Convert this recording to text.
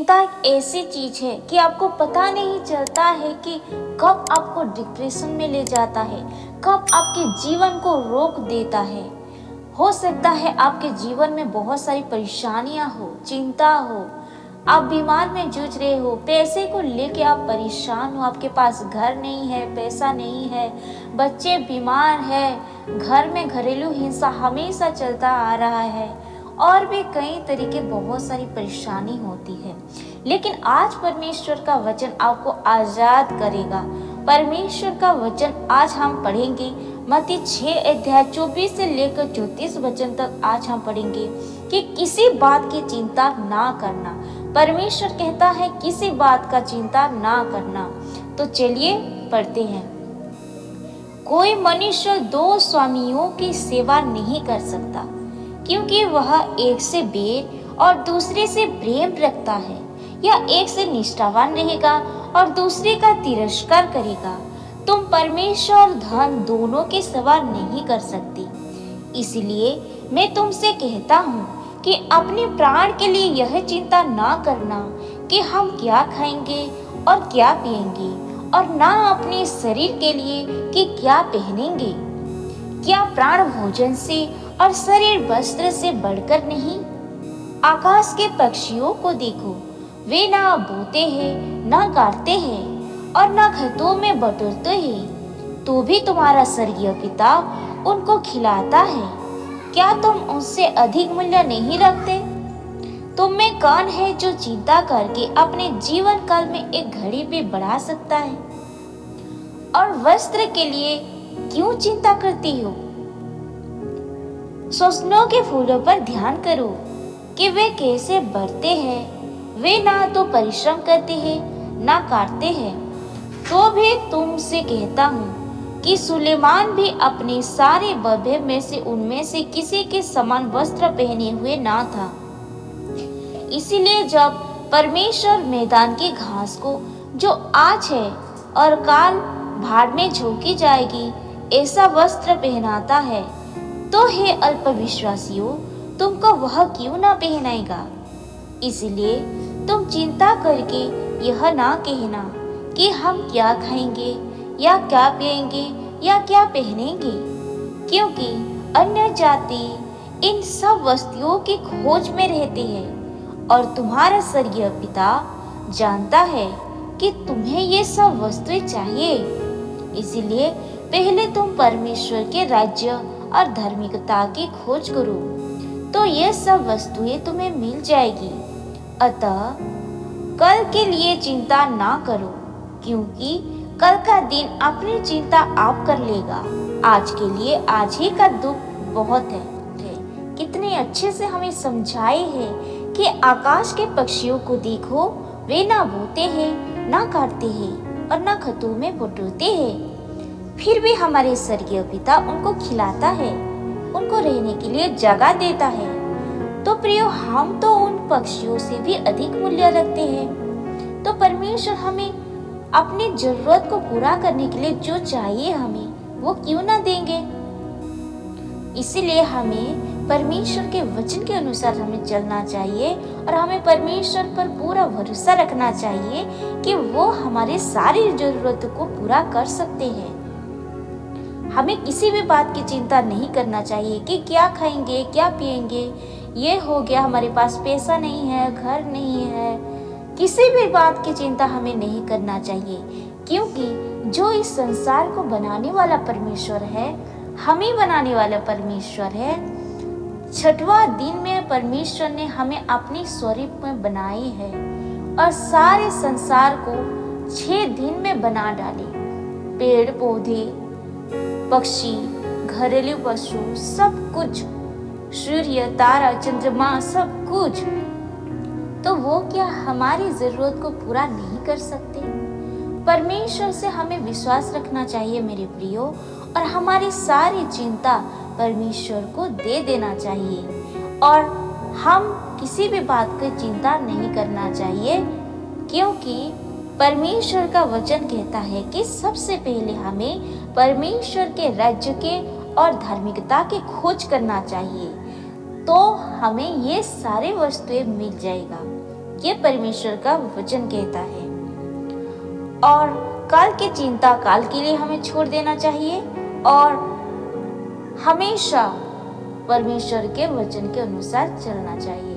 चिंता एक ऐसी चीज है कि आपको पता नहीं चलता है कि कब आपको डिप्रेशन में ले जाता है, कब आपके जीवन को रोक देता है। हो सकता है आपके जीवन में बहुत सारी परेशानियां हो, चिंता हो, आप बीमार में जूझ रहे हो, पैसे को लेके आप परेशान हो, आपके पास घर नहीं है, पैसा नहीं है, बच्चे बीमार है, घर में घरेलू हिंसा हमेशा चलता आ रहा है और भी कई तरीके बहुत सारी परेशानी होती है। लेकिन आज परमेश्वर का वचन आपको आजाद करेगा। परमेश्वर का वचन आज हम पढ़ेंगे मत्ती 6 अध्याय 24 से लेकर 34 वचन तक आज हम पढ़ेंगे कि किसी बात की चिंता ना करना। परमेश्वर कहता है किसी बात का चिंता ना करना। तो चलिए पढ़ते हैं। कोई मनुष्य दो स्वामियों की सेवा नहीं कर सकता, क्योंकि वह एक से बैर और दूसरे से प्रेम रखता है, या एक से निष्ठावान रहेगा और दूसरे का तिरस्कार करेगा। तुम परमेश्वर और धन दोनों की सेवा नहीं कर सकती। इसलिए मैं तुमसे कहता हूँ कि अपने प्राण के लिए यह चिंता ना करना कि हम क्या खाएंगे और क्या पिएंगे, और ना अपने शरीर के लिए कि क्या पहनेंगे। क्या प्राण भोजन से और शरीर वस्त्र से बढ़कर नहीं? आकाश के पक्षियों को देखो, वे ना बोते हैं, ना काटते हैं और ना खेतों में बटोरते हैं, तो भी तुम्हारा स्वर्गीय पिता उनको खिलाता है। क्या तुम उनसे अधिक मूल्य नहीं रखते? तुम में कौन है जो चिंता करके अपने जीवन काल में एक घड़ी भी बढ़ा सकता है? और वस्त्र के लिए क्यों चिंता करती हो? सोचनों के फूलों पर ध्यान करो कि वे कैसे बढ़ते हैं। वे ना तो परिश्रम करते हैं, ना काटते हैं। तो भी तुमसे कहता हूँ कि सुलेमान भी अपने सारे वैभव में से उनमें से किसी के समान वस्त्र पहने हुए ना था। इसीलिए जब परमेश्वर मैदान की घास को, जो आज है और काल भाड़ में झोंकी जाएगी, ऐसा वस्त्र पहनाता है, तो हे अल्पविश्वासियों, तुमको वह क्यों ना पहनाएगा? इसलिए तुम चिंता करके यह ना कहना कि हम क्या खाएंगे या क्या पिएंगे या क्या पहनेंगे, क्योंकि अन्य जाति इन सब वस्तुओं की खोज में रहती है, और तुम्हारा स्वर्गीय पिता जानता है कि तुम्हें ये सब वस्तुएं चाहिए। इसलिए पहले तुम परमेश्वर के राज्य और धार्मिकता की खोज करो, तो ये सब वस्तुएं तुम्हें मिल जाएगी। अतः कल के लिए चिंता ना करो, क्योंकि कल का दिन अपनी चिंता आप कर लेगा। आज के लिए आज ही का दुख बहुत है। कितने अच्छे से हमें समझाए है कि आकाश के पक्षियों को देखो, वे ना बोते हैं, ना काटते हैं और ना खेतों में बटोरते हैं, फिर भी हमारे स्वर्गीय पिता उनको खिलाता है, उनको रहने के लिए जगह देता है। तो प्रियो, हम तो उन पक्षियों से भी अधिक मूल्य रखते हैं। तो परमेश्वर हमें अपनी जरूरत को पूरा करने के लिए जो चाहिए हमें, वो क्यों ना देंगे? इसीलिए हमें परमेश्वर के वचन के अनुसार हमें चलना चाहिए और हमें परमेश्वर पर पूरा भरोसा रखना चाहिए कि वो हमारे सारी जरूरतों को पूरा कर सकते हैं। हमें किसी भी बात की चिंता नहीं करना चाहिए कि क्या खाएंगे, क्या पिएंगे, ये हो गया, हमारे पास पैसा नहीं है, घर नहीं है। किसी भी बात की चिंता हमें नहीं करना चाहिए, क्योंकि जो इस संसार को बनाने वाला परमेश्वर है, हमें बनाने वाला परमेश्वर है, छठवां दिन में परमेश्वर ने हमें अपनी स्वरूप में बनाई है और सारे संसार को 6 दिन में बना डाले। पेड़ पौधे, पक्षी, घरेलू पशु, सब कुछ, सूर्य, तारा, चंद्रमा, सब कुछ। तो वो क्या हमारी जरूरत को पूरा नहीं कर सकते? परमेश्वर से हमें विश्वास रखना चाहिए मेरे प्रियो, और हमारी सारी चिंता परमेश्वर को दे देना चाहिए, और हम किसी भी बात की चिंता नहीं करना चाहिए, क्योंकि परमेश्वर का वचन कहता है कि सबसे पहले हमें परमेश्वर के राज्य के और धार्मिकता की खोज करना चाहिए, तो हमें ये सारे वस्तुएं मिल जाएगा ये परमेश्वर का वचन कहता है। और काल की चिंता काल के लिए हमें छोड़ देना चाहिए और हमेशा परमेश्वर के वचन के अनुसार चलना चाहिए।